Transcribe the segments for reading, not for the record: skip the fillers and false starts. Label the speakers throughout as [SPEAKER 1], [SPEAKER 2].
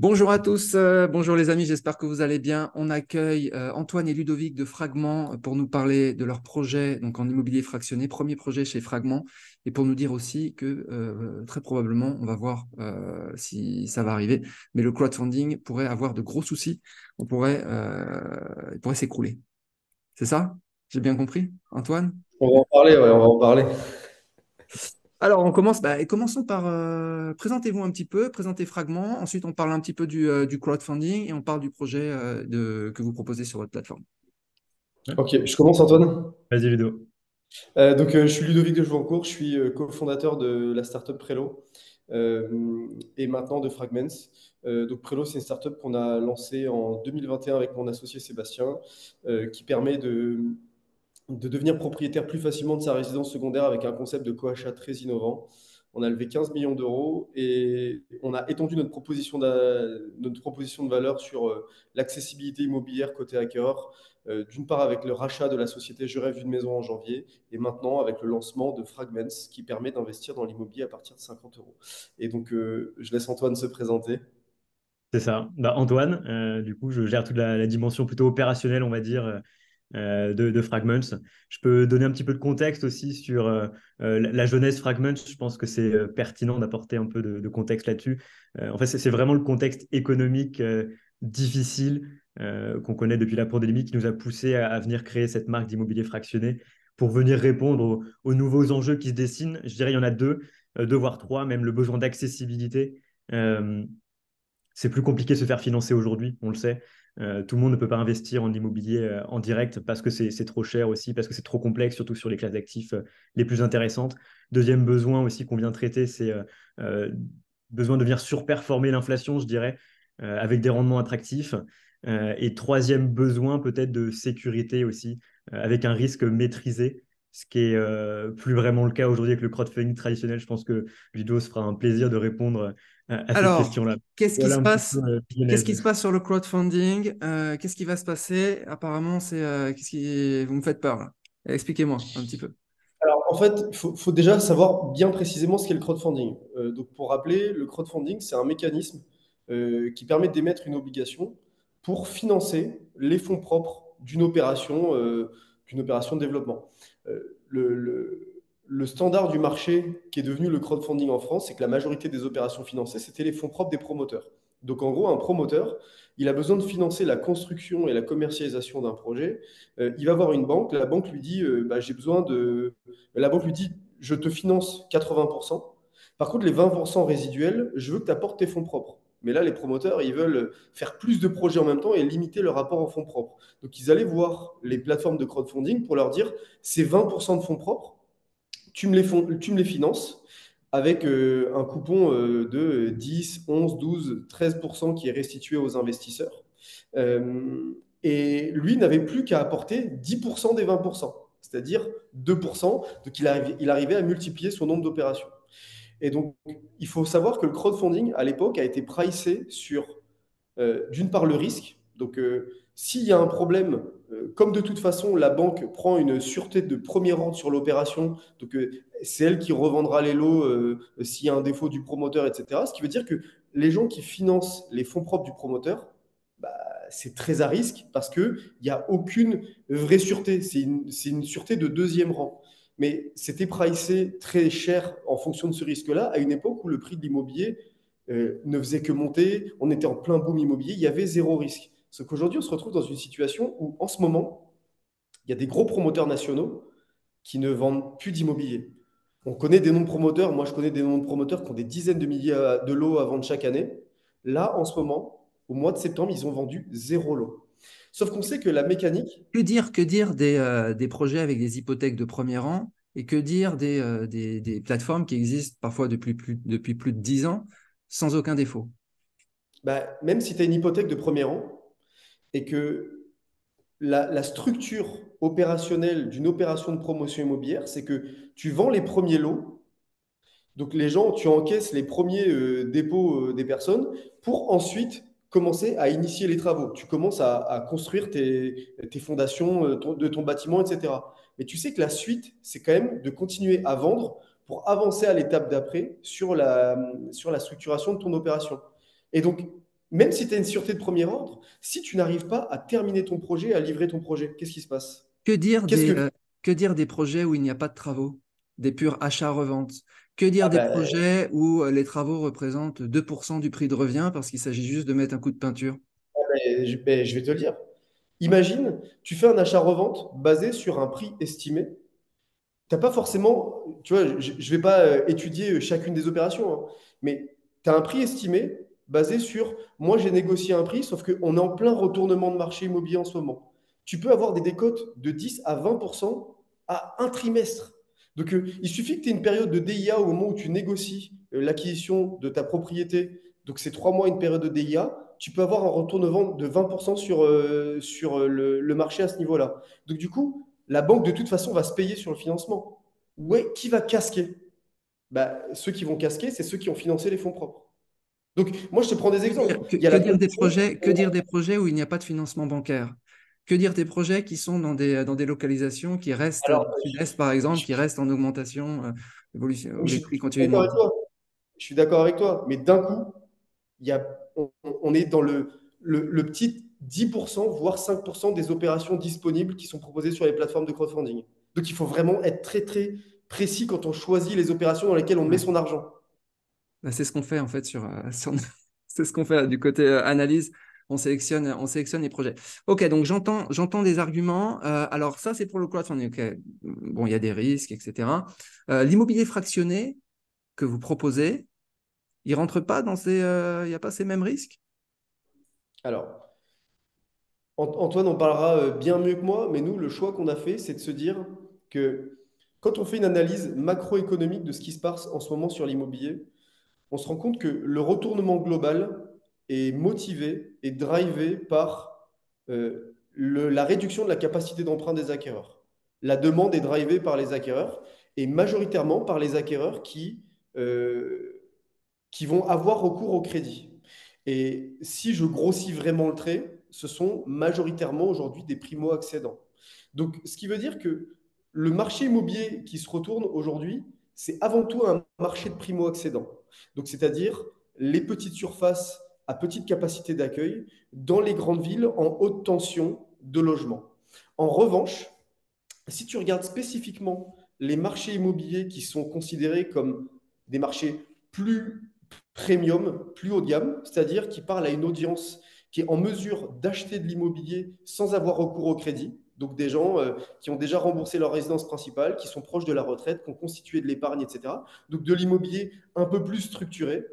[SPEAKER 1] Bonjour à tous, bonjour les amis, j'espère que vous allez bien. On accueille Antoine et Ludovic de Fragment pour nous parler de leur projet donc en immobilier fractionné, premier projet chez Fragment, et pour nous dire aussi que très probablement, on va voir si ça va arriver, mais le crowdfunding pourrait avoir de gros soucis, il pourrait s'écrouler. C'est ça? J'ai bien compris, Antoine?
[SPEAKER 2] On va en parler, ouais, on va en parler.
[SPEAKER 1] Alors, commençons par présentez-vous un petit peu, présentez Fragment. Ensuite, on parle un petit peu du crowdfunding et on parle du projet que vous proposez sur votre plateforme.
[SPEAKER 3] Ouais.
[SPEAKER 2] Ok, je commence Antoine.
[SPEAKER 3] Vas-y, Ludo.
[SPEAKER 2] Je suis Ludovic de Jouancourt, je suis cofondateur de la startup Prelo et maintenant de Fragments. Prelo, c'est une startup qu'on a lancée en 2021 avec mon associé Sébastien, qui permet de devenir propriétaire plus facilement de sa résidence secondaire avec un concept de coachat très innovant. On a levé 15 millions d'euros et on a étendu notre proposition de valeur sur l'accessibilité immobilière côté acquéreur, d'une part avec le rachat de la société Je rêve d'une maison en janvier et maintenant avec le lancement de Fragments qui permet d'investir dans l'immobilier à partir de 50 euros. Je laisse Antoine se présenter.
[SPEAKER 3] C'est ça. Bah, Antoine, du coup, je gère toute la dimension plutôt opérationnelle, on va dire, de Fragments. Je peux donner un petit peu de contexte aussi sur la jeunesse Fragments. Je pense que c'est pertinent d'apporter un peu de contexte là-dessus. En fait, c'est vraiment le contexte économique difficile qu'on connaît depuis la pandémie qui nous a poussé à venir créer cette marque d'immobilier fractionné pour venir répondre aux nouveaux enjeux qui se dessinent. Je dirais il y en a deux voire trois, même le besoin d'accessibilité. Euh, c'est plus compliqué de se faire financer aujourd'hui, on le sait. Tout le monde ne peut pas investir en immobilier en direct parce que c'est trop cher aussi, parce que c'est trop complexe, surtout sur les classes d'actifs les plus intéressantes. Deuxième besoin aussi qu'on vient traiter, c'est euh, besoin de venir surperformer l'inflation, je dirais, avec des rendements attractifs. Et troisième besoin peut-être de sécurité aussi, avec un risque maîtrisé, ce qui est plus vraiment le cas aujourd'hui avec le crowdfunding traditionnel. Je pense que Ludo se fera un plaisir de répondre à cette
[SPEAKER 1] Alors,
[SPEAKER 3] question-là.
[SPEAKER 1] qu'est-ce qui
[SPEAKER 3] Voilà
[SPEAKER 1] se
[SPEAKER 3] un petit peu
[SPEAKER 1] passe?
[SPEAKER 3] le
[SPEAKER 1] Qu'est-ce qui
[SPEAKER 3] genèse.
[SPEAKER 1] se passe sur le crowdfunding? Qu'est-ce qui va se passer? Apparemment, vous me faites peur là. Expliquez-moi un petit peu.
[SPEAKER 2] Alors, en fait, faut déjà savoir bien précisément ce qu'est le crowdfunding. Pour rappeler, le crowdfunding, c'est un mécanisme qui permet d'émettre une obligation pour financer les fonds propres d'une opération de développement. Le standard du marché qui est devenu le crowdfunding en France, c'est que la majorité des opérations financées, c'était les fonds propres des promoteurs. Donc, en gros, un promoteur, il a besoin de financer la construction et la commercialisation d'un projet. Il va voir une banque, la banque lui dit, bah, j'ai besoin de la banque lui dit, je te finance 80%. Par contre, les 20% résiduels, je veux que tu apportes tes fonds propres. Mais là, les promoteurs, ils veulent faire plus de projets en même temps et limiter le rapport en fonds propres. Donc, ils allaient voir les plateformes de crowdfunding pour leur dire, ces 20% de fonds propres, tu me les finances avec un coupon de 10, 11, 12, 13% qui est restitué aux investisseurs. Et lui n'avait plus qu'à apporter 10% des 20%, c'est-à-dire 2%. Donc il arrivait à multiplier son nombre d'opérations. Et donc, il faut savoir que le crowdfunding, à l'époque, a été pricé sur, d'une part, le risque. S'il y a un problème, comme de toute façon, la banque prend une sûreté de premier ordre sur l'opération, c'est elle qui revendra les lots s'il y a un défaut du promoteur, etc. Ce qui veut dire que les gens qui financent les fonds propres du promoteur, bah, c'est très à risque parce qu'il n'y a aucune vraie sûreté. C'est une sûreté de deuxième rang. Mais c'était pricé très cher en fonction de ce risque-là, à une époque où le prix de l'immobilier ne faisait que monter, on était en plein boom immobilier, il y avait zéro risque. Sauf qu'aujourd'hui, on se retrouve dans une situation où, en ce moment, il y a des gros promoteurs nationaux qui ne vendent plus d'immobilier. On connaît des noms de promoteurs, moi je connais des noms de promoteurs qui ont des dizaines de milliers de lots à vendre chaque année. Là, en ce moment, au mois de septembre, ils ont vendu zéro lot. Sauf qu'on sait que la mécanique,
[SPEAKER 1] Que dire des projets avec des hypothèques de premier rang et que dire des plateformes qui existent parfois depuis plus de 10 ans sans aucun défaut?
[SPEAKER 2] bah, même si tu as une hypothèque de premier rang et que la structure opérationnelle d'une opération de promotion immobilière, c'est que tu vends les premiers lots. Donc les gens, tu encaisses les premiers dépôts des personnes pour ensuite commencer à initier les travaux. Tu commences à construire tes fondations de ton bâtiment, etc. Mais tu sais que la suite, c'est quand même de continuer à vendre pour avancer à l'étape d'après sur la structuration de ton opération. Et donc, même si tu as une sûreté de premier ordre, si tu n'arrives pas à terminer ton projet, à livrer ton projet, qu'est-ce qui se passe?
[SPEAKER 1] Que dire
[SPEAKER 2] Qu'est-ce
[SPEAKER 1] des,
[SPEAKER 2] que...
[SPEAKER 1] que dire des projets où il n'y a pas de travaux, des purs achats-reventes? Que dire
[SPEAKER 2] Ah
[SPEAKER 1] des
[SPEAKER 2] ben,
[SPEAKER 1] projets où les travaux représentent 2% du prix de revient parce qu'il s'agit juste de mettre un coup de peinture?
[SPEAKER 2] je vais te le dire. Imagine, tu fais un achat-revente basé sur un prix estimé. T'as pas forcément, tu vois, je ne vais pas étudier chacune des opérations, hein, mais tu as un prix estimé basé sur, moi j'ai négocié un prix, sauf qu'on est en plein retournement de marché immobilier en ce moment. Tu peux avoir des décotes de 10 à 20% à un trimestre. Donc il suffit que tu aies une période de DIA au moment où tu négocies l'acquisition de ta propriété, donc c'est 3 mois une période de DIA, tu peux avoir un retournement de 20% sur le marché à ce niveau-là. Donc du coup, la banque de toute façon va se payer sur le financement. Ouais, qui va casquer? Bah, ceux qui vont casquer, c'est ceux qui ont financé les fonds propres. Donc, moi, je te prends des exemples. Il y a
[SPEAKER 1] Que
[SPEAKER 2] la
[SPEAKER 1] dire
[SPEAKER 2] construction.
[SPEAKER 1] que dire des projets où il n'y a pas de financement bancaire? Que dire des projets qui sont dans des localisations qui restent dans
[SPEAKER 2] Alors,
[SPEAKER 1] le sud-est, par exemple, qui restent en augmentation, où
[SPEAKER 2] je
[SPEAKER 1] les
[SPEAKER 2] suis
[SPEAKER 1] prix continuent
[SPEAKER 2] d'accord avec
[SPEAKER 1] d'augmenter?
[SPEAKER 2] toi. Je suis d'accord avec toi. Mais d'un coup, il y a, on est dans le petit 10%, voire 5% des opérations disponibles qui sont proposées sur les plateformes de crowdfunding. Donc, il faut vraiment être très, très précis quand on choisit les opérations dans lesquelles on met
[SPEAKER 1] Ouais.
[SPEAKER 2] son argent.
[SPEAKER 1] Bah, c'est ce qu'on fait en fait c'est ce qu'on fait du côté analyse. On sélectionne les projets. Ok, donc j'entends des arguments. Alors ça, c'est pour le crowdfunding. Ok. Bon, il y a des risques, etc. L'immobilier fractionné que vous proposez, il rentre pas dans il n'y a pas ces mêmes risques?
[SPEAKER 2] Alors, Antoine en parlera bien mieux que moi, mais nous, le choix qu'on a fait, c'est de se dire que quand on fait une analyse macroéconomique de ce qui se passe en ce moment sur l'immobilier, on se rend compte que le retournement global est motivé et drivé par la réduction de la capacité d'emprunt des acquéreurs. La demande est drivée par les acquéreurs et majoritairement par les acquéreurs qui vont avoir recours au crédit. Et si je grossis vraiment le trait, ce sont majoritairement aujourd'hui des primo-accédants. Donc, ce qui veut dire que le marché immobilier qui se retourne aujourd'hui, c'est avant tout un marché de primo-accédants. Donc, c'est-à-dire les petites surfaces à petite capacité d'accueil dans les grandes villes en haute tension de logement. En revanche, si tu regardes spécifiquement les marchés immobiliers qui sont considérés comme des marchés plus premium, plus haut de gamme, c'est-à-dire qui parlent à une audience qui est en mesure d'acheter de l'immobilier sans avoir recours au crédit, donc des gens qui ont déjà remboursé leur résidence principale, qui sont proches de la retraite, qui ont constitué de l'épargne, etc. Donc de l'immobilier un peu plus structuré.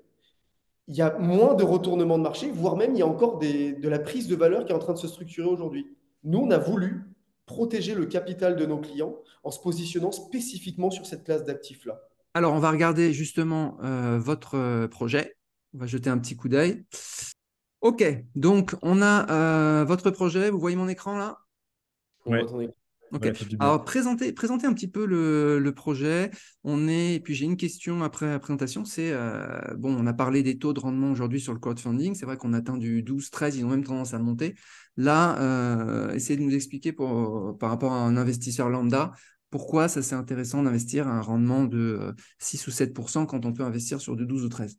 [SPEAKER 2] Il y a moins de retournement de marché, voire même il y a encore de la prise de valeur qui est en train de se structurer aujourd'hui. Nous, on a voulu protéger le capital de nos clients en se positionnant spécifiquement sur cette classe d'actifs-là.
[SPEAKER 1] Alors, on va regarder justement votre projet. On va jeter un petit coup d'œil. Ok, donc on a votre projet. Vous voyez mon écran là?
[SPEAKER 2] On voit
[SPEAKER 3] Ouais,
[SPEAKER 2] ton écran.
[SPEAKER 1] Ok.
[SPEAKER 3] voilà, c'est du bien.
[SPEAKER 1] Alors, présentez un petit peu le projet. Et puis j'ai une question après la présentation. C'est, bon, on a parlé des taux de rendement aujourd'hui sur le crowdfunding. C'est vrai qu'on atteint du 12, 13, ils ont même tendance à monter. Là, essayez de nous expliquer par rapport à un investisseur lambda, pourquoi ça c'est intéressant d'investir à un rendement de 6 ou 7% quand on peut investir sur du 12 ou 13.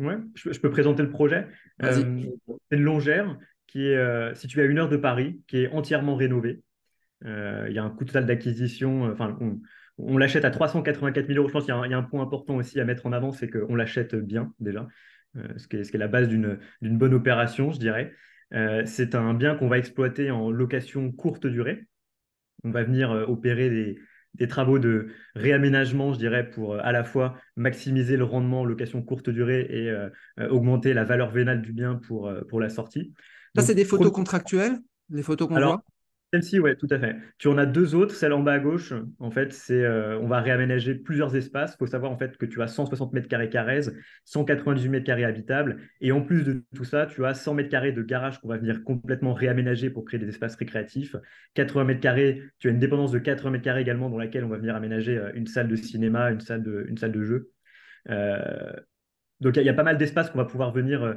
[SPEAKER 3] Ouais, je peux présenter le projet.
[SPEAKER 1] Vas-y.
[SPEAKER 3] C'est une longère qui est située à 1 heure de Paris, qui est entièrement rénovée. Il y a un coût total d'acquisition, on l'achète à 384 000 euros. Je pense qu'il y a un point important aussi à mettre en avant, c'est qu'on l'achète bien déjà, ce qui est la base d'une bonne opération, je dirais. C'est un bien qu'on va exploiter en location courte durée. On va venir opérer des travaux de réaménagement, je dirais, pour à la fois maximiser le rendement en location courte durée et augmenter la valeur vénale du bien pour la sortie.
[SPEAKER 1] Ça, c'est
[SPEAKER 3] Donc,
[SPEAKER 1] des photos contractuelles, les photos qu'on voit.
[SPEAKER 3] alors, celle-ci, ouais, tout à fait. Tu en as deux autres. Celle en bas à gauche, en fait, on va réaménager plusieurs espaces. Il faut savoir en fait que tu as 160 mètres carrés Carrez, 198 mètres carrés habitables. Et en plus de tout ça, tu as 100 mètres carrés de garage qu'on va venir complètement réaménager pour créer des espaces récréatifs. 80 mètres carrés, tu as une dépendance de 80 mètres carrés également dans laquelle on va venir aménager une salle de cinéma, une salle de jeu. Euh, donc, il y a pas mal d'espaces qu'on va pouvoir venir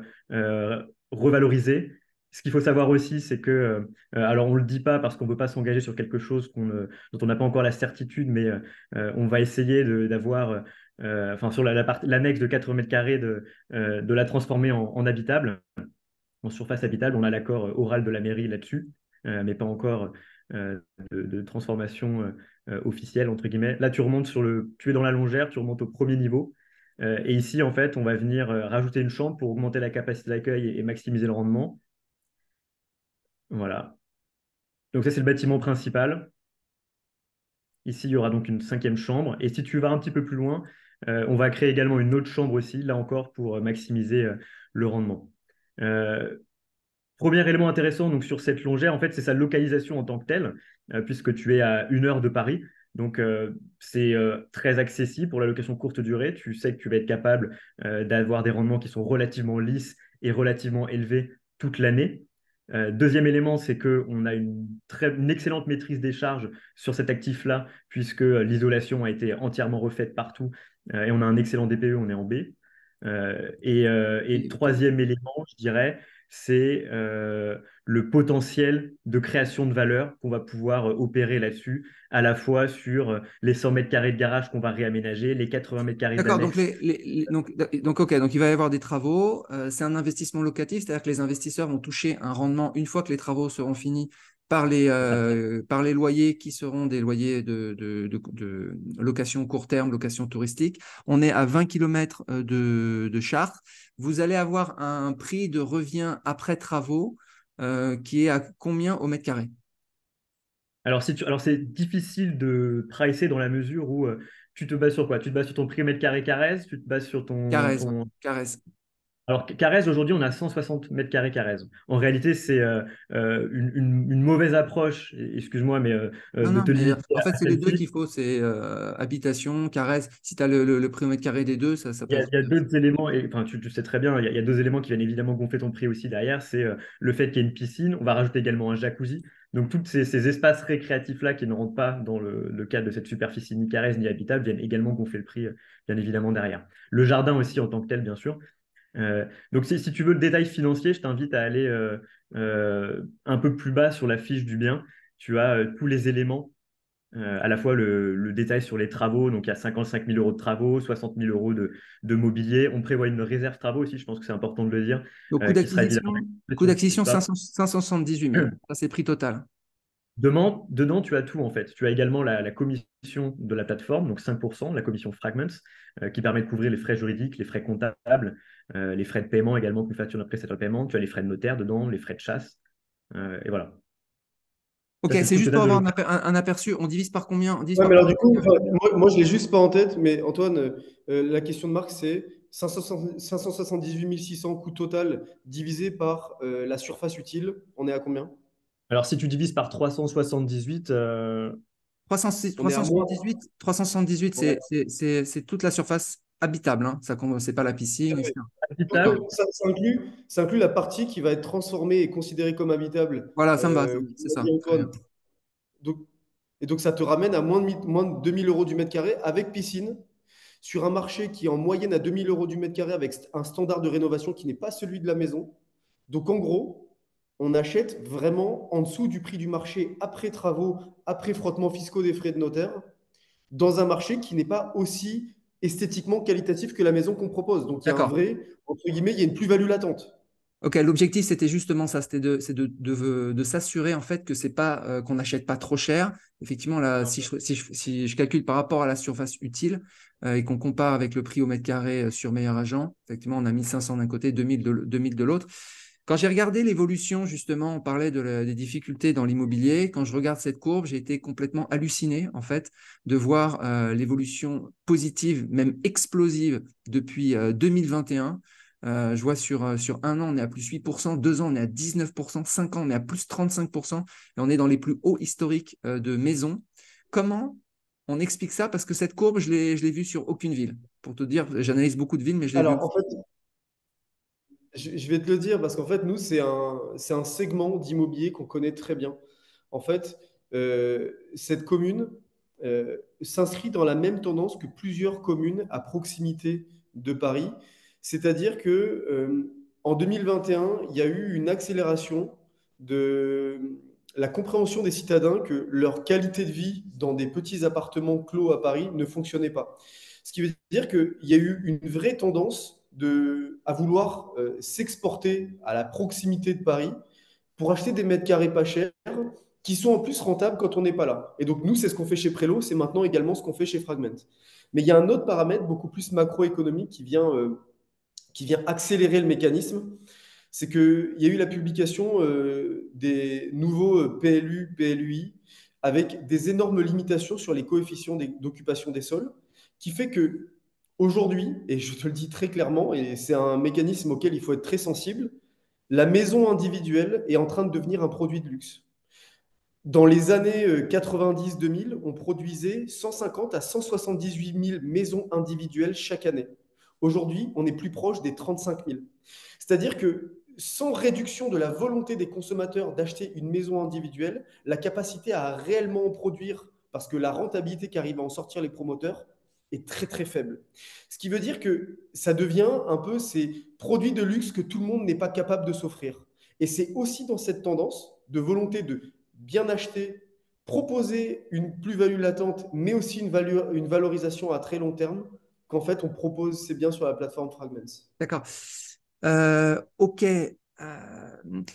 [SPEAKER 3] revaloriser. Ce qu'il faut savoir aussi, c'est que, alors on ne le dit pas parce qu'on ne veut pas s'engager sur quelque chose dont on n'a pas encore la certitude, mais on va essayer d'avoir, enfin sur l'annexe de 80 mètres carrés, de la transformer en habitable, en surface habitable. On a l'accord oral de la mairie là-dessus, mais pas encore de transformation officielle, entre guillemets. Là, tu es dans la longère, tu remontes au premier niveau. Et ici, en fait, on va venir rajouter une chambre pour augmenter la capacité d'accueil et maximiser le rendement. Voilà. Donc ça, c'est le bâtiment principal. Ici, il y aura donc une cinquième chambre. Et si tu vas un petit peu plus loin, on va créer également une autre chambre aussi, là encore, pour maximiser le rendement. Euh, Premier élément intéressant donc, sur cette longère, en fait, c'est sa localisation en tant que telle, puisque tu es à 1 heure de Paris. Donc, c'est très accessible pour la location courte durée. Tu sais que tu vas être capable d'avoir des rendements qui sont relativement lisses et relativement élevés toute l'année. Deuxième élément, c'est qu'on a une excellente maîtrise des charges sur cet actif-là, puisque l'isolation a été entièrement refaite partout et on a un excellent DPE, on est en B. Et
[SPEAKER 1] Et
[SPEAKER 3] troisième élément, je dirais, c'est le potentiel de création de valeur qu'on va pouvoir opérer là-dessus, à la fois sur les 100 mètres carrés de garage qu'on va réaménager, les 80 mètres carrés
[SPEAKER 1] D'accord, donc,
[SPEAKER 3] d'annexe.
[SPEAKER 1] ok, donc il va y avoir des travaux. C'est un investissement locatif, c'est-à-dire que les investisseurs vont toucher un rendement une fois que les travaux seront finis par les loyers qui seront des loyers de location court terme, location touristique. On est à 20 km de Chartres. Vous allez avoir un prix de revient après travaux qui est à combien au mètre carré?
[SPEAKER 3] Alors c'est difficile de pricer dans la mesure où tu te bases sur quoi? Tu te bases sur ton prix au mètre carré Carrez, tu te bases sur
[SPEAKER 1] Carrez, ouais, Carrez.
[SPEAKER 3] Alors, Carrez, aujourd'hui, on a 160 mètres carrés Carrez. En réalité, c'est une mauvaise approche, excuse-moi, mais
[SPEAKER 1] Non,
[SPEAKER 3] de
[SPEAKER 1] non,
[SPEAKER 3] te
[SPEAKER 1] mais
[SPEAKER 3] limiter
[SPEAKER 1] en fait,
[SPEAKER 3] à
[SPEAKER 1] c'est les deux
[SPEAKER 3] celle-ci.
[SPEAKER 1] qu'il faut, c'est habitation, caresse. Si tu as le prix au mètre carré des deux, ça peut être.
[SPEAKER 3] Il y a d'autres éléments, et enfin, tu sais très bien, il y a deux éléments qui viennent évidemment gonfler ton prix aussi derrière. C'est le fait qu'il y ait une piscine. On va rajouter également un jacuzzi. Donc, tous ces espaces récréatifs-là qui ne rentrent pas dans le cadre de cette superficie ni Carrez ni habitable viennent également gonfler le prix, bien évidemment, derrière. Le jardin aussi en tant que tel, bien sûr. Donc, si tu veux le détail financier, je t'invite à aller un peu plus bas sur la fiche du bien. Tu as tous les éléments, à la fois le détail sur les travaux. Donc, il y a 55 000 euros de travaux, 60 000 euros de mobilier. On prévoit une réserve travaux aussi, je pense que c'est important de le dire,
[SPEAKER 1] Donc,
[SPEAKER 3] qui sera évidemment.
[SPEAKER 1] coût d'acquisition 578 000. Ça, c'est prix total.
[SPEAKER 3] Dedans, tu as tout en fait. Tu as également la commission de la plateforme, donc 5%, la commission Fragments, qui permet de couvrir les frais juridiques, les frais comptables, les frais de paiement également qu'une facture de prestataire de paiement. Tu as les frais de notaire dedans, les frais de chasse. Et voilà.
[SPEAKER 1] Ok,
[SPEAKER 3] Ça, c'est
[SPEAKER 1] c'est
[SPEAKER 3] tout le
[SPEAKER 1] juste pour
[SPEAKER 3] total de
[SPEAKER 1] avoir
[SPEAKER 3] l'opération.
[SPEAKER 1] un aperçu. On divise par combien? On divise
[SPEAKER 2] Ouais,
[SPEAKER 1] par
[SPEAKER 2] mais alors
[SPEAKER 1] combien
[SPEAKER 2] du coup,
[SPEAKER 1] de mètres carrés?
[SPEAKER 2] moi, je l'ai juste pas en tête, mais Antoine, la question de Marc, c'est 578 600 coût total divisé par la surface utile. On est à combien?
[SPEAKER 3] Alors, si tu divises par 378,
[SPEAKER 2] On est à moins.
[SPEAKER 1] 378,
[SPEAKER 2] On est
[SPEAKER 1] c'est toute la surface habitable. Hein. Ça, c'est pas la piscine, etc.
[SPEAKER 3] habitable,
[SPEAKER 2] Ça inclut la partie qui va être transformée et considérée comme habitable,
[SPEAKER 1] Voilà, ça me va, c'est
[SPEAKER 2] comme a
[SPEAKER 1] ça.
[SPEAKER 2] dit
[SPEAKER 1] Très bien.
[SPEAKER 2] Antoine. Donc, et donc, ça te ramène à moins de 2000 euros du mètre carré avec piscine, sur un marché qui est en moyenne à 2000 euros du mètre carré avec un standard de rénovation qui n'est pas celui de la maison. Donc, en gros, on achète vraiment en dessous du prix du marché après travaux, après frottement fiscaux des frais de notaire, dans un marché qui n'est pas aussi esthétiquement qualitatif que la maison qu'on propose. Donc, il y a un
[SPEAKER 1] D'accord.
[SPEAKER 2] vrai, entre guillemets, il y a une plus-value latente.
[SPEAKER 1] Ok, l'objectif c'était justement ça, c'était de s'assurer en fait que c'est pas qu'on n'achète pas trop cher. Effectivement, là, si je calcule par rapport à la surface utile et qu'on compare avec le prix au mètre carré sur Meilleur Agent, effectivement, on a 1500 d'un côté, 2000 de l'autre. Quand j'ai regardé l'évolution, justement, on parlait des difficultés dans l'immobilier. Quand je regarde cette courbe, j'ai été complètement halluciné, en fait, de voir l'évolution positive, même explosive, depuis 2021. Je vois sur un an, on est à plus 8%, 2 ans, on est à 19%, 5 ans, on est à plus 35%, et on est dans les plus hauts historiques de maisons. Comment on explique ça? Parce que cette courbe, je l'ai vue sur aucune ville. Pour te dire, j'analyse beaucoup de villes, mais je l'ai vue.
[SPEAKER 2] Alors, en fait, je vais te le dire parce qu'en fait, nous, c'est un segment d'immobilier qu'on connaît très bien. En fait, cette commune s'inscrit dans la même tendance que plusieurs communes à proximité de Paris. C'est-à-dire que en 2021, il y a eu une accélération de la compréhension des citadins que leur qualité de vie dans des petits appartements clos à Paris ne fonctionnait pas. Ce qui veut dire qu'il y a eu une vraie tendance à vouloir s'exporter à la proximité de Paris pour acheter des mètres carrés pas chers qui sont en plus rentables quand on n'est pas là. Et donc, nous, c'est ce qu'on fait chez Prélo, c'est maintenant également ce qu'on fait chez Fragment. Mais il y a un autre paramètre beaucoup plus macroéconomique qui vient accélérer le mécanisme. C'est qu'il y a eu la publication des nouveaux PLU, PLUI, avec des énormes limitations sur les coefficients d'occupation des sols, qui fait que aujourd'hui, et je te le dis très clairement, et c'est un mécanisme auquel il faut être très sensible, la maison individuelle est en train de devenir un produit de luxe. Dans les années 90-2000, on produisait 150 à 178 000 maisons individuelles chaque année. Aujourd'hui, on est plus proche des 35 000. C'est-à-dire que sans réduction de la volonté des consommateurs d'acheter une maison individuelle, la capacité à réellement en produire, parce que la rentabilité qu'arrivent à en sortir les promoteurs, est très très faible. Ce qui veut dire que ça devient un peu ces produits de luxe que tout le monde n'est pas capable de s'offrir. Et c'est aussi dans cette tendance de volonté de bien acheter, proposer une plus-value latente, mais aussi une valorisation à très long terme, qu'en fait on propose ces biens sur la plateforme Fragments.
[SPEAKER 1] D'accord. Ok.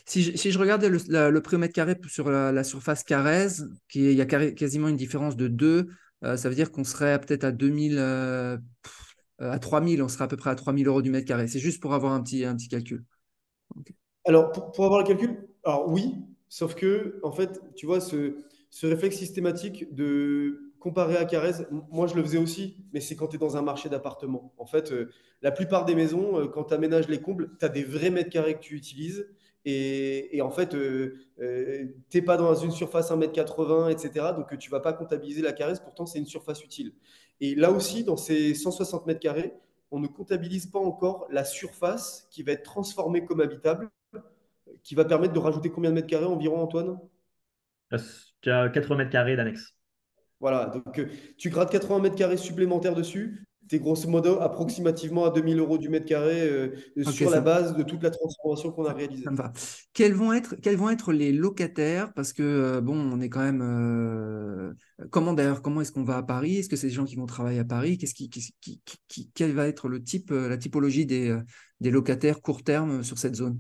[SPEAKER 1] Si je regardais le prix au mètre carré sur la surface Carrez, il y a quasiment une différence de 2, ça veut dire qu'on serait peut-être à 2000, à 3000, on serait à peu près à 3000 euros du mètre carré. C'est juste pour avoir un petit calcul. Ok.
[SPEAKER 2] Alors, pour avoir le calcul, alors oui, sauf que, en fait, tu vois, ce réflexe systématique de comparer à Carrez, moi je le faisais aussi, mais c'est quand tu es dans un marché d'appartements. En fait, la plupart des maisons, quand tu aménages les combles, tu as des vrais mètres carrés que tu utilises. Et en fait, t'es pas dans une surface 1,80 m, etc. Donc, tu vas pas comptabiliser la Carrez, pourtant c'est une surface utile. Et là aussi, dans ces 160 mètres carrés, on ne comptabilise pas encore la surface qui va être transformée comme habitable qui va permettre de rajouter combien de mètres carrés environ, Antoine?
[SPEAKER 3] Tu as 80 mètres carrés d'annexe.
[SPEAKER 2] Voilà, donc tu grattes 80 mètres carrés supplémentaires dessus, tu es grosso modo approximativement à 2000 € du mètre carré
[SPEAKER 1] Ok,
[SPEAKER 2] sur la base de toute la transformation qu'on a réalisée.
[SPEAKER 1] ça me va. Quels vont être les locataires? Parce que, bon, on est quand même. Comment d'ailleurs, comment est-ce qu'on va à Paris? Est-ce que c'est des gens qui vont travailler à Paris? Quel va être le type, la typologie des locataires court terme sur cette zone?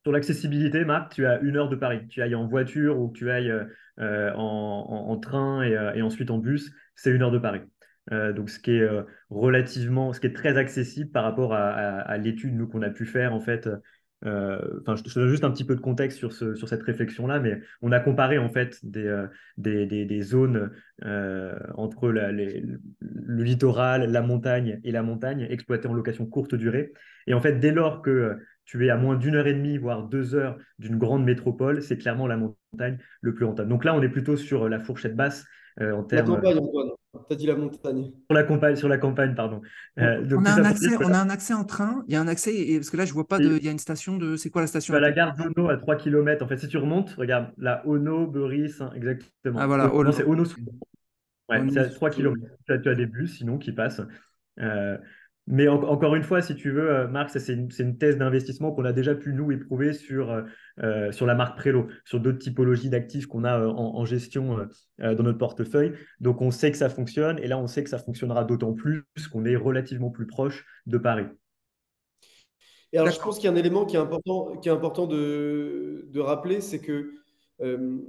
[SPEAKER 3] Sur l'accessibilité, Marc, tu as 1 heure de Paris. Tu ailles en voiture ou que tu ailles en train et ensuite en bus, c'est 1 heure de Paris. Donc, ce qui est ce qui est très accessible par rapport à l'étude nous qu'on a pu faire en fait. Enfin, je te donne juste un petit peu de contexte sur cette réflexion-là, mais on a comparé en fait des zones entre le littoral, la montagne et la montagne exploitées en location courte durée. Et en fait, dès lors que tu es à moins d'1 heure et demie, voire 2 heures d'une grande métropole, c'est clairement la montagne le plus rentable. Donc là, on est plutôt sur la fourchette basse en
[SPEAKER 2] La
[SPEAKER 3] termes
[SPEAKER 2] campagne, Antoine, tu as dit la montagne.
[SPEAKER 3] sur la campagne, pardon. Donc tout ça pour dire que
[SPEAKER 1] On
[SPEAKER 3] là,
[SPEAKER 1] a un accès en train. Il y a un accès, parce que là, je vois pas
[SPEAKER 3] et
[SPEAKER 1] il y a une station de. C'est quoi la
[SPEAKER 3] tu
[SPEAKER 1] station
[SPEAKER 3] as
[SPEAKER 1] à
[SPEAKER 3] la
[SPEAKER 1] côté?
[SPEAKER 3] gare d'Ono à 3 km. En fait, si tu remontes, regarde, là, Ono, Beurice, hein,
[SPEAKER 1] Ah
[SPEAKER 3] exactement.
[SPEAKER 1] voilà,
[SPEAKER 3] Non, c'est
[SPEAKER 1] Ono.
[SPEAKER 3] Ono. Ouais, c'est
[SPEAKER 1] Ono.
[SPEAKER 3] à 3 km. Tu as des bus sinon qui passent. Euh, mais encore une fois, si tu veux, Marc, ça, c'est une thèse d'investissement qu'on a déjà pu nous éprouver sur la marque Prélo, sur d'autres typologies d'actifs qu'on a en gestion dans notre portefeuille. Donc, on sait que ça fonctionne et là, on sait que ça fonctionnera d'autant plus qu'on est relativement plus proche de Paris.
[SPEAKER 2] Et alors, je pense
[SPEAKER 1] D'accord.
[SPEAKER 2] qu'il y a un élément qui est important de rappeler, c'est que euh,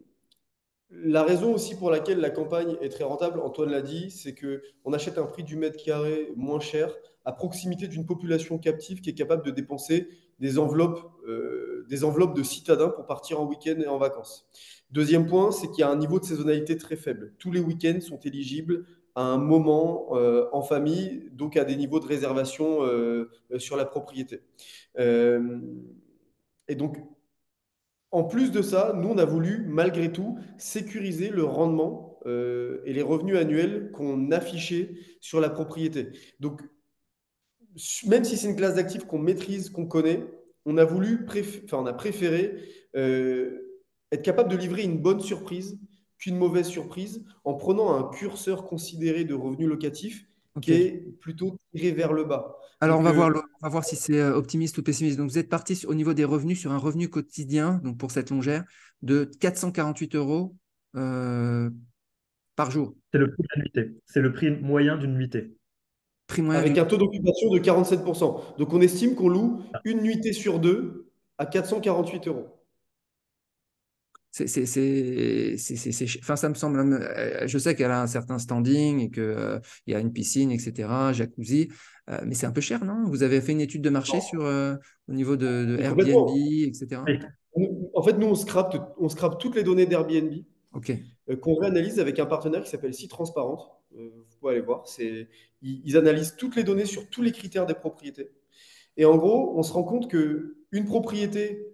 [SPEAKER 2] la raison aussi pour laquelle la campagne est très rentable, Antoine l'a dit, c'est qu'on achète un prix du mètre carré moins cher à proximité d'une population captive qui est capable de dépenser des enveloppes de citadins pour partir en week-end et en vacances. Deuxième point, c'est qu'il y a un niveau de saisonnalité très faible. Tous les week-ends sont éligibles à un moment en famille, donc à des niveaux de réservation sur la propriété. Euh, et donc, en plus de ça, nous, on a voulu, malgré tout, sécuriser le rendement et les revenus annuels qu'on affichait sur la propriété. Donc, même si c'est une classe d'actifs qu'on maîtrise, qu'on connaît, on a préféré être capable de livrer une bonne surprise qu'une mauvaise surprise en prenant un curseur considéré de revenus locatifs
[SPEAKER 1] Ok.
[SPEAKER 2] qui est plutôt tiré vers le bas.
[SPEAKER 1] Alors,
[SPEAKER 2] Donc,
[SPEAKER 1] on va voir si c'est optimiste ou pessimiste. Donc, vous êtes parti au niveau des revenus sur un revenu quotidien, donc pour cette longère, de 448 euros euh, par jour.
[SPEAKER 3] C'est le prix de la nuitée. C'est le prix moyen d'une nuitée.
[SPEAKER 1] Prix moyen
[SPEAKER 2] avec un taux d'occupation de 47%. Donc, on estime qu'on loue une nuitée sur deux à 448 euros.
[SPEAKER 1] Enfin, ça me semble. Je sais qu'elle a un certain standing et qu'il y a une piscine, etc., jacuzzi, mais c'est un peu cher, non? Vous avez fait une étude de marché
[SPEAKER 2] Non,
[SPEAKER 1] au niveau de
[SPEAKER 2] mais
[SPEAKER 1] Airbnb,
[SPEAKER 2] complètement.
[SPEAKER 1] etc.
[SPEAKER 3] Oui.
[SPEAKER 2] En fait, nous, on scrape toutes les données d'Airbnb
[SPEAKER 1] Ok,
[SPEAKER 2] qu'on réanalyse avec un partenaire qui s'appelle Si Transparente. Vous pouvez aller voir. Ils analysent toutes les données sur tous les critères des propriétés. Et en gros, on se rend compte qu'une propriété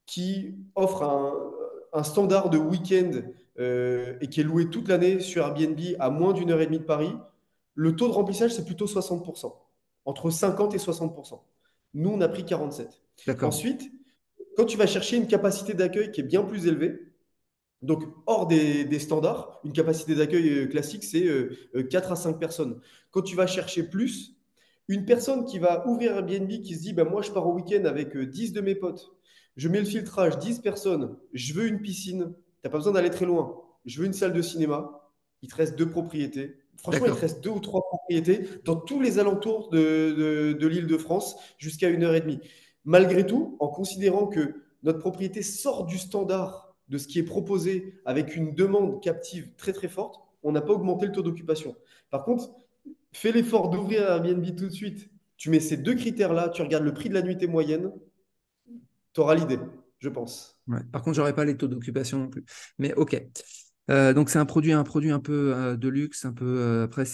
[SPEAKER 2] qui offre un standard de week-end et qui est louée toute l'année sur Airbnb à moins d'une heure et demie de Paris, le taux de remplissage, c'est plutôt 60%, entre 50 et 60%. Nous, on a pris 47.
[SPEAKER 1] d'accord,
[SPEAKER 2] Ensuite, quand tu vas chercher une capacité d'accueil qui est bien plus élevée, donc hors des standards, une capacité d'accueil classique, c'est 4 à 5 personnes. Quand tu vas chercher plus, une personne qui va ouvrir Airbnb, qui se dit, bah, moi je pars au week-end avec 10 de mes potes, je mets le filtrage, 10 personnes, je veux une piscine, tu n'as pas besoin d'aller très loin, je veux une salle de cinéma, il te reste deux propriétés. Franchement, il te
[SPEAKER 1] d'accord.
[SPEAKER 2] reste deux ou trois propriétés dans tous les alentours de l'île de France jusqu'à une heure et demie. Malgré tout, en considérant que notre propriété sort du standard de ce qui est proposé avec une demande captive très très forte, on n'a pas augmenté le taux d'occupation. Par contre, fais l'effort d'ouvrir Airbnb tout de suite. Tu mets ces deux critères-là, tu regardes le prix de la nuitée moyenne, tu auras l'idée, je pense.
[SPEAKER 1] Ouais. Par contre, j'aurais pas les taux d'occupation non plus. Mais ok. Donc c'est un produit un peu de luxe, un peu après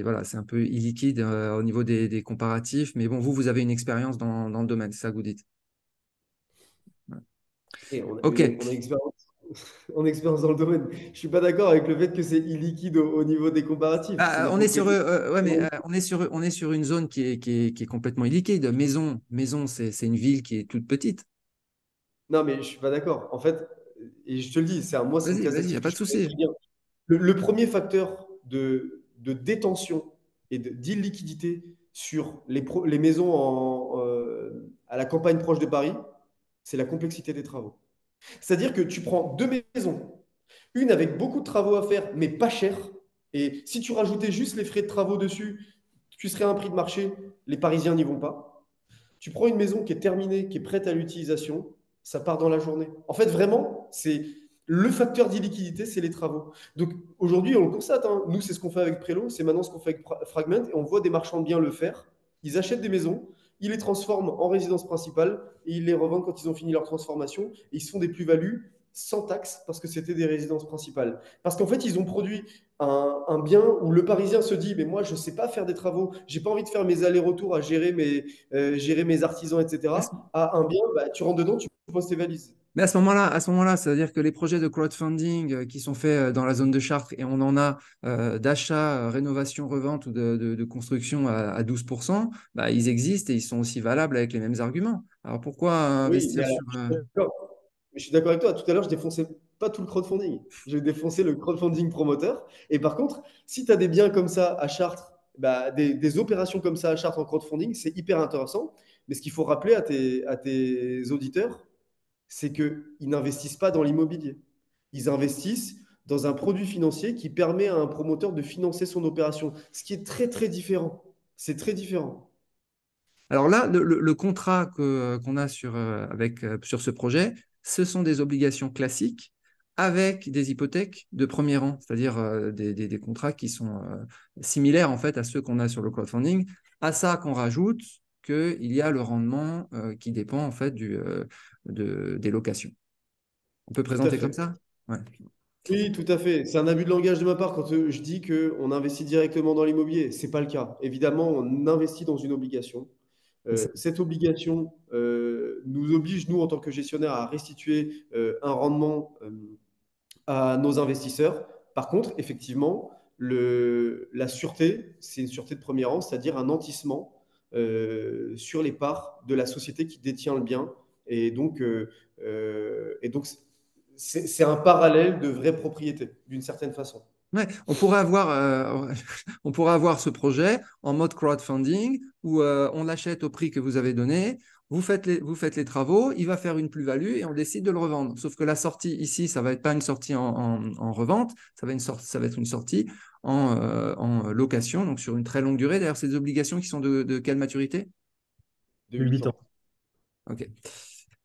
[SPEAKER 1] voilà, c'est un peu illiquide au niveau des comparatifs. Mais bon, vous avez une expérience dans le domaine, c'est ça que vous dites. Ouais.
[SPEAKER 2] Et
[SPEAKER 1] Ok.
[SPEAKER 2] on a expérience, on a expérience dans le domaine. Je ne suis pas d'accord avec le fait que c'est illiquide au niveau des comparatifs. C'est des
[SPEAKER 1] On est sur,
[SPEAKER 2] propriétés.
[SPEAKER 1] ouais, mais on est sur une zone qui est complètement illiquide. Maison, c'est une ville qui est toute petite.
[SPEAKER 2] Non, mais je ne suis pas d'accord. En fait, et je te le dis, moi, c'est une case
[SPEAKER 1] Vas-y, il n'y a
[SPEAKER 2] d'actifs que
[SPEAKER 1] pas de
[SPEAKER 2] je connais
[SPEAKER 1] souci.
[SPEAKER 2] très bien. Le premier facteur de détention et d'illiquidité sur les maisons à la campagne proche de Paris, c'est la complexité des travaux. C'est-à-dire que tu prends deux maisons, une avec beaucoup de travaux à faire, mais pas cher, et si tu rajoutais juste les frais de travaux dessus, tu serais à un prix de marché, les Parisiens n'y vont pas. Tu prends une maison qui est terminée, qui est prête à l'utilisation, ça part dans la journée. En fait, vraiment, c'est le facteur d'illiquidité, c'est les travaux. Donc aujourd'hui, on le constate, hein. Nous, c'est ce qu'on fait avec Prélo, c'est maintenant ce qu'on fait avec Fragment, et on voit des marchands de biens le faire. Ils achètent des maisons, ils les transforment en résidence principale, et ils les revendent quand ils ont fini leur transformation, et ils se font des plus-values sans taxe, parce que c'était des résidences principales. Parce qu'en fait, ils ont produit un bien où le Parisien se dit, mais moi, je ne sais pas faire des travaux, j'ai pas envie de faire mes allers-retours à gérer mes artisans,
[SPEAKER 1] À ce-
[SPEAKER 2] etc. À un bien, bah, tu rentres dedans, tu poses tes valises.
[SPEAKER 1] Mais à ce moment-là, ça veut dire que les projets de crowdfunding qui sont faits dans la zone de Chartres, et on en a d'achat, rénovation, revente ou de construction à 12%, bah, ils existent et ils sont aussi valables avec les mêmes arguments. Alors pourquoi
[SPEAKER 2] Oui, mais
[SPEAKER 1] investir
[SPEAKER 2] alors,
[SPEAKER 1] sur...
[SPEAKER 2] je suis d'accord. Mais je suis d'accord avec toi. Tout à l'heure, je défonçais pas tout le crowdfunding. Je défonçais le crowdfunding promoteur. Et par contre, si tu as des biens comme ça à Chartres, bah, des opérations comme ça à Chartres en crowdfunding, c'est hyper intéressant. Mais ce qu'il faut rappeler à tes auditeurs, c'est qu'ils n'investissent pas dans l'immobilier. Ils investissent dans un produit financier qui permet à un promoteur de financer son opération, ce qui est très, très différent. C'est très différent.
[SPEAKER 1] Alors là, le contrat qu'on a sur ce projet, ce sont des obligations classiques avec des hypothèques de premier rang, c'est-à-dire des contrats qui sont similaires en fait à ceux qu'on a sur le crowdfunding. À ça qu'on rajoute qu'il y a le rendement qui dépend en fait des locations. On peut
[SPEAKER 2] Tout à
[SPEAKER 1] présenter comme
[SPEAKER 2] fait.
[SPEAKER 1] ça? Ouais.
[SPEAKER 2] Oui, tout à fait. C'est un abus de langage de ma part quand je dis qu'on investit directement dans l'immobilier. Ce n'est pas le cas. Évidemment, on investit dans une obligation. Cette obligation nous oblige, nous, en tant que gestionnaire, à restituer un rendement à nos investisseurs. Par contre, effectivement, la sûreté, c'est une sûreté de premier rang, c'est-à-dire un nantissement sur les parts de la société qui détient le bien. Et donc c'est un parallèle de vraie propriété, d'une certaine façon.
[SPEAKER 1] Ouais, on pourrait avoir ce projet en mode crowdfunding où on l'achète au prix que vous avez donné, vous faites les travaux, il va faire une plus-value et on décide de le revendre. Sauf que la sortie ici, ça va être pas une sortie en revente, ça va être une sortie en location, donc sur une très longue durée. D'ailleurs, c'est des obligations qui sont de quelle maturité?
[SPEAKER 2] de 8
[SPEAKER 3] 8
[SPEAKER 2] ans.
[SPEAKER 3] ans.
[SPEAKER 1] Ok.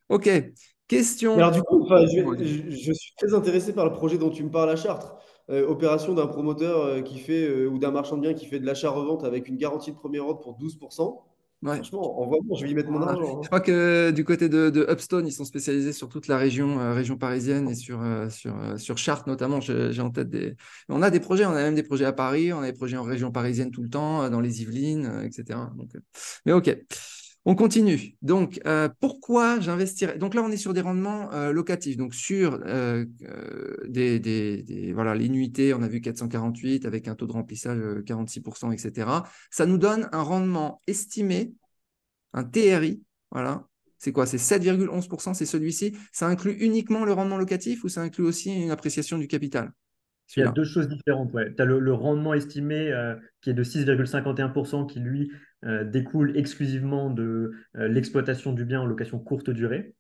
[SPEAKER 1] Ok.
[SPEAKER 2] Mais alors
[SPEAKER 1] Question.
[SPEAKER 2] du coup, enfin,
[SPEAKER 1] Dis-moi, dis-moi.
[SPEAKER 2] je suis très intéressé par le projet dont tu me parles à Chartres. Opération d'un promoteur qui fait, ou d'un marchand de biens qui fait de l'achat-revente avec une garantie de premier ordre pour 12%.
[SPEAKER 1] Ouais.
[SPEAKER 2] Franchement, envoie-moi, je vais y mettre mon
[SPEAKER 1] Voilà.
[SPEAKER 2] argent,
[SPEAKER 1] Je
[SPEAKER 2] hein.
[SPEAKER 1] crois que du côté de Upstone, ils sont spécialisés sur toute la région parisienne et sur Chartres notamment. J'ai en tête des. On a des projets, on a même des projets à Paris, on a des projets en région parisienne tout le temps, dans les Yvelines, etc. Donc, mais ok, on continue. Donc, pourquoi j'investirais? Donc là, on est sur des rendements locatifs, donc sur voilà, les nuitées, on a vu 448 avec un taux de remplissage 46%, etc. Ça nous donne un rendement estimé un TRI, voilà. C'est quoi? C'est 7,11%, c'est celui-ci. Ça inclut uniquement le rendement locatif ou ça inclut aussi une appréciation du capital,
[SPEAKER 3] Il y a
[SPEAKER 1] celui-là?
[SPEAKER 3] deux choses différentes. Ouais. Tu as le rendement estimé qui est de 6,51% qui, lui, découle exclusivement de l'exploitation du bien en location courte durée.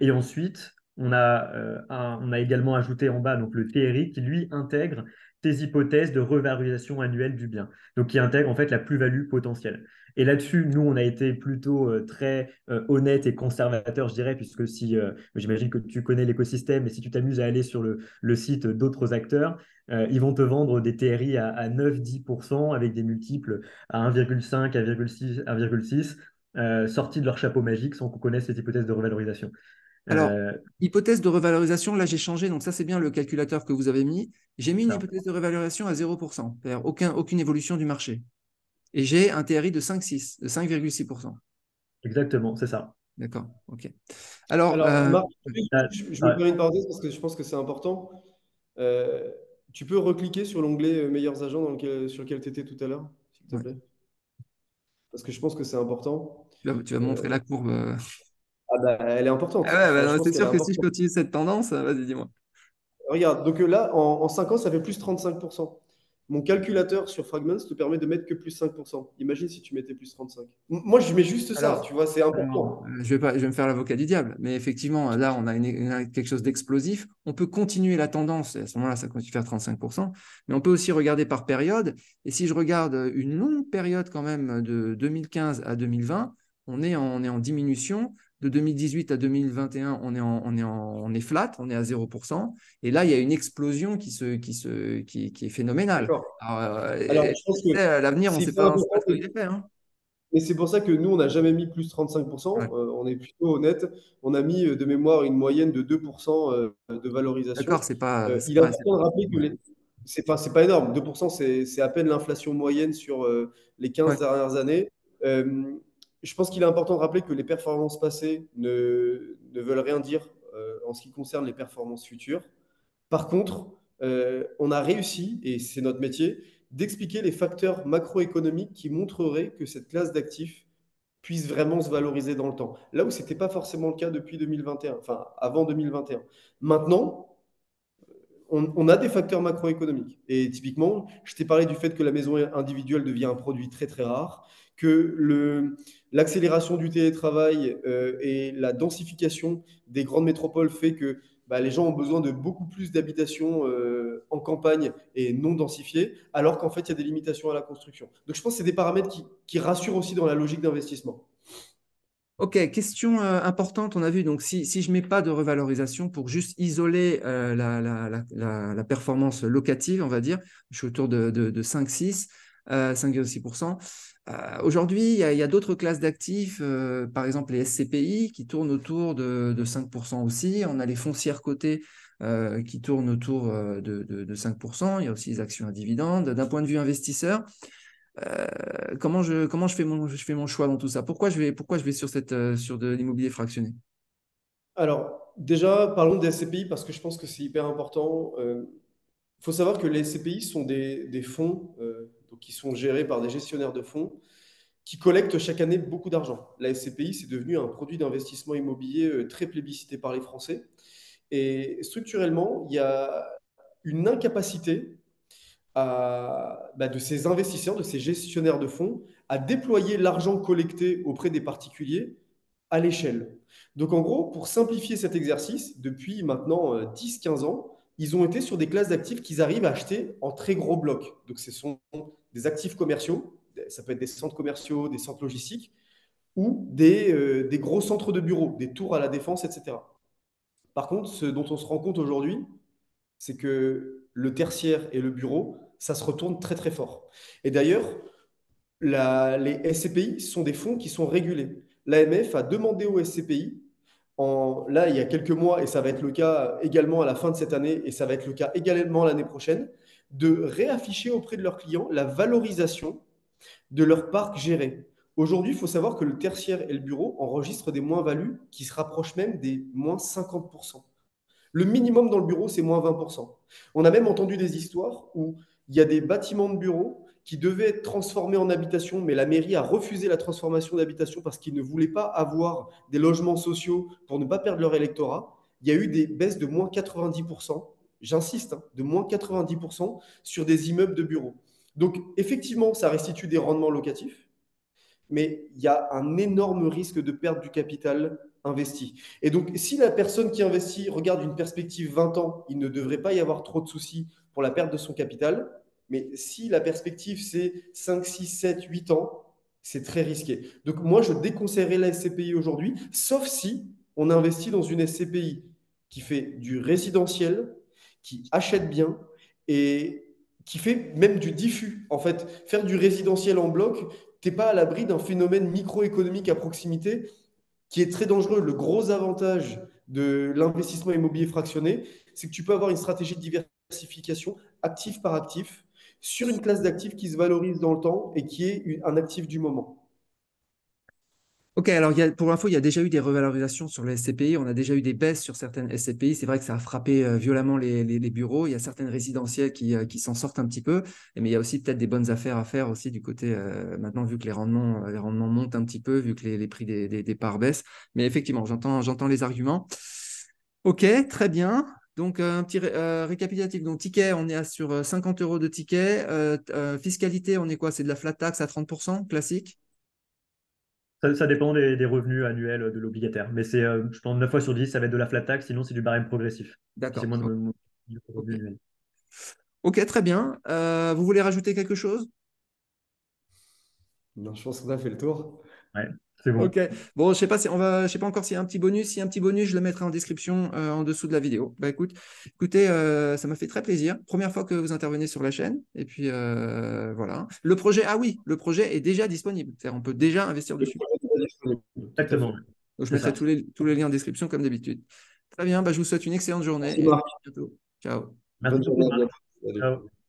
[SPEAKER 3] Et ensuite, on a également ajouté en bas donc, le TRI qui, lui, intègre tes hypothèses de revalorisation annuelle du bien. Donc, qui intègre en fait la plus-value potentielle. Et là-dessus, nous, on a été plutôt très honnête et conservateur, je dirais, puisque si j'imagine que tu connais l'écosystème, et si tu t'amuses à aller sur le site d'autres acteurs, ils vont te vendre des TRI à 9-10% avec des multiples à 1,5, 1,6, 1,6 sortis de leur chapeau magique sans qu'on connaisse cette hypothèse de revalorisation.
[SPEAKER 1] Alors,
[SPEAKER 3] Euh,
[SPEAKER 1] hypothèse de revalorisation, là j'ai changé, donc ça c'est bien le calculateur que vous avez mis. J'ai mis une
[SPEAKER 3] ça,
[SPEAKER 1] hypothèse de revalorisation à 0%, c'est-à-dire aucune évolution du marché. Et j'ai un TRI de 5,6, de 5,6%.
[SPEAKER 3] exactement, c'est ça.
[SPEAKER 1] D'accord, ok. Alors,
[SPEAKER 2] Alors, Marc,
[SPEAKER 3] Euh,
[SPEAKER 2] je me
[SPEAKER 3] ouais.
[SPEAKER 2] permets une parenthèse parce que je pense que c'est important. Euh, Tu peux recliquer sur l'onglet Meilleurs agents sur lequel tu étais tout à l'heure, s'il te
[SPEAKER 1] ouais,
[SPEAKER 2] plaît? Parce que je pense que c'est important.
[SPEAKER 1] tu vas montrer
[SPEAKER 2] Euh,
[SPEAKER 1] la courbe.
[SPEAKER 2] ah bah, elle est
[SPEAKER 1] Ah
[SPEAKER 2] importante.
[SPEAKER 1] ouais, bah
[SPEAKER 2] Enfin, je
[SPEAKER 1] non,
[SPEAKER 2] pense
[SPEAKER 1] c'est
[SPEAKER 2] qu'elle est
[SPEAKER 1] sûr que si je
[SPEAKER 2] importante.
[SPEAKER 1] continue cette tendance, vas-y, dis-moi.
[SPEAKER 2] Regarde, donc là, en 5 ans, ça fait plus 35%. Mon calculateur sur Fragments te permet de mettre que plus 5%. Imagine si tu mettais plus 35. Moi, je mets juste ça,
[SPEAKER 1] Alors,
[SPEAKER 2] tu vois, c'est
[SPEAKER 1] alors,
[SPEAKER 2] important.
[SPEAKER 1] je vais me faire l'avocat du diable, mais effectivement, là, on a quelque chose d'explosif. On peut continuer la tendance, et à ce moment-là, ça continue de faire 35%, mais on peut aussi regarder par période. Et si je regarde une longue période quand même de 2015 à 2020, on est en diminution. De 2018 à 2021, on est flat, on est à 0%. Et là, il y a une explosion qui est phénoménale.
[SPEAKER 2] D'accord.
[SPEAKER 1] Alors,
[SPEAKER 2] Alors, je pense que
[SPEAKER 1] l'avenir,
[SPEAKER 2] c'est hyper
[SPEAKER 1] on sait
[SPEAKER 2] important.
[SPEAKER 1] pas ce qu'il est fait, hein.
[SPEAKER 2] Et c'est pour ça que nous, on n'a jamais mis plus 35%.
[SPEAKER 1] Ouais.
[SPEAKER 2] On est plutôt honnête. On a mis de mémoire une moyenne de 2% de valorisation.
[SPEAKER 1] D'accord, c'est
[SPEAKER 2] Il est
[SPEAKER 1] pas assez.
[SPEAKER 2] important de rappeler que
[SPEAKER 1] Ouais.
[SPEAKER 2] c'est pas énorme. 2%, c'est à peine l'inflation moyenne sur les
[SPEAKER 1] Ouais.
[SPEAKER 2] 15 dernières années. Euh, je pense qu'il est important de rappeler que les performances passées ne veulent rien dire en ce qui concerne les performances futures. Par contre, on a réussi, et c'est notre métier, d'expliquer les facteurs macroéconomiques qui montreraient que cette classe d'actifs puisse vraiment se valoriser dans le temps. Là où ce n'était pas forcément le cas depuis 2021, enfin avant 2021. Maintenant, on a des facteurs macroéconomiques. Et typiquement, je t'ai parlé du fait que la maison individuelle devient un produit très très rare, que l'accélération du télétravail et la densification des grandes métropoles fait que bah, les gens ont besoin de beaucoup plus d'habitations en campagne et non densifiées, alors qu'en fait, il y a des limitations à la construction. Donc je pense que c'est des paramètres qui rassurent aussi dans la logique d'investissement.
[SPEAKER 1] Ok, question importante, on a vu, donc si je ne mets pas de revalorisation pour juste isoler la performance locative, on va dire, je suis autour de 5,6, 5,6%. Aujourd'hui, il y a d'autres classes d'actifs, par exemple les SCPI, qui tournent autour de 5% aussi. On a les foncières cotées qui tournent autour de 5%. Il y a aussi les actions à dividendes. D'un point de vue investisseur, comment je fais mon choix dans tout ça? Pourquoi je vais sur de l'immobilier fractionné?
[SPEAKER 2] Alors, déjà, parlons des SCPI parce que je pense que c'est hyper important. Il faut savoir que les SCPI sont des fonds donc qui sont gérés par des gestionnaires de fonds qui collectent chaque année beaucoup d'argent. La SCPI, c'est devenu un produit d'investissement immobilier très plébiscité par les Français. Et structurellement, il y a une incapacité de ces investisseurs, de ces gestionnaires de fonds, à déployer l'argent collecté auprès des particuliers à l'échelle. Donc en gros, pour simplifier cet exercice, depuis maintenant 10-15 ans, ils ont été sur des classes d'actifs qu'ils arrivent à acheter en très gros blocs. Donc ce sont des actifs commerciaux, ça peut être des centres commerciaux, des centres logistiques, ou des gros centres de bureaux, des tours à la défense, etc. Par contre, ce dont on se rend compte aujourd'hui, c'est que le tertiaire et le bureau, ça se retourne très très fort. Et d'ailleurs, les SCPI sont des fonds qui sont régulés. L'AMF a demandé aux SCPI, là il y a quelques mois, et ça va être le cas également à la fin de cette année, et ça va être le cas également l'année prochaine, de réafficher auprès de leurs clients la valorisation de leur parc géré. Aujourd'hui, il faut savoir que le tertiaire et le bureau enregistrent des moins-values qui se rapprochent même des moins 50%. Le minimum dans le bureau, c'est moins 20%. On a même entendu des histoires où il y a des bâtiments de bureaux qui devaient être transformés en habitation, mais la mairie a refusé la transformation d'habitation parce qu'ils ne voulaient pas avoir des logements sociaux pour ne pas perdre leur électorat. Il y a eu des baisses de moins 90%, j'insiste, hein, de moins 90% sur des immeubles de bureaux. Donc, effectivement, ça restitue des rendements locatifs, mais il y a un énorme risque de perte du capital investi. Et donc, si la personne qui investit regarde une perspective 20 ans, il ne devrait pas y avoir trop de soucis pour la perte de son capital. Mais si la perspective, c'est 5, 6, 7, 8 ans, c'est très risqué. Donc, moi, je déconseillerais la SCPI aujourd'hui, sauf si on investit dans une SCPI qui fait du résidentiel, qui achète bien et qui fait même du diffus. En fait, faire du résidentiel en bloc, t'es pas à l'abri d'un phénomène microéconomique à proximité qui est très dangereux. Le gros avantage de l'investissement immobilier fractionné, c'est que tu peux avoir une stratégie de diversification actif par actif sur une classe d'actifs qui se valorise dans le temps et qui est un actif du moment.
[SPEAKER 1] Ok, alors pour l'info, il y a déjà eu des revalorisations sur les SCPI. On a déjà eu des baisses sur certaines SCPI. C'est vrai que ça a frappé violemment les bureaux. Il y a certaines résidentielles qui s'en sortent un petit peu. Mais il y a aussi peut-être des bonnes affaires à faire aussi du côté, maintenant, vu que les rendements montent un petit peu, vu que les prix des parts baissent. Mais effectivement, j'entends les arguments. Ok, très bien. Donc, un petit récapitulatif. Donc, ticket, on est sur 50 euros de ticket. Fiscalité, on est quoi? C'est de la flat tax à 30%, classique?
[SPEAKER 3] Ça dépend des revenus annuels de l'obligataire. Mais c'est, je pense, 9 fois sur 10, ça va être de la flat tax, sinon c'est du barème progressif. Si c'est
[SPEAKER 1] D'accord.
[SPEAKER 3] moins de
[SPEAKER 1] Ok.
[SPEAKER 3] revenus annuels.
[SPEAKER 1] Ok, très bien. Vous voulez rajouter quelque chose?
[SPEAKER 2] Non, je pense qu'on a fait le tour.
[SPEAKER 3] Ouais, c'est
[SPEAKER 1] Ok.
[SPEAKER 3] bon.
[SPEAKER 1] Bon, je sais pas encore s'il y a un petit bonus. S'il y a un petit bonus, je le mettrai en description en dessous de la vidéo. Bah écoutez, ça m'a fait très plaisir. Première fois que vous intervenez sur la chaîne. Et puis voilà. Le projet, ah oui, le projet est déjà disponible. C'est-à-dire, on peut déjà investir
[SPEAKER 2] Le
[SPEAKER 1] dessus.
[SPEAKER 2] projet est disponible. Tout à
[SPEAKER 3] Exactement,
[SPEAKER 2] fait.
[SPEAKER 3] ouais.
[SPEAKER 1] Donc je
[SPEAKER 3] C'est
[SPEAKER 1] mettrai
[SPEAKER 3] ça.
[SPEAKER 1] tous les liens en description comme d'habitude. Très bien. Bah, je vous souhaite une excellente journée
[SPEAKER 2] Merci
[SPEAKER 1] et à
[SPEAKER 2] Marc.
[SPEAKER 1] bientôt. Ciao.
[SPEAKER 3] Merci
[SPEAKER 2] Bonne journée
[SPEAKER 3] beaucoup,
[SPEAKER 2] à
[SPEAKER 3] Marc.
[SPEAKER 2] bientôt. Salut.
[SPEAKER 3] Ciao.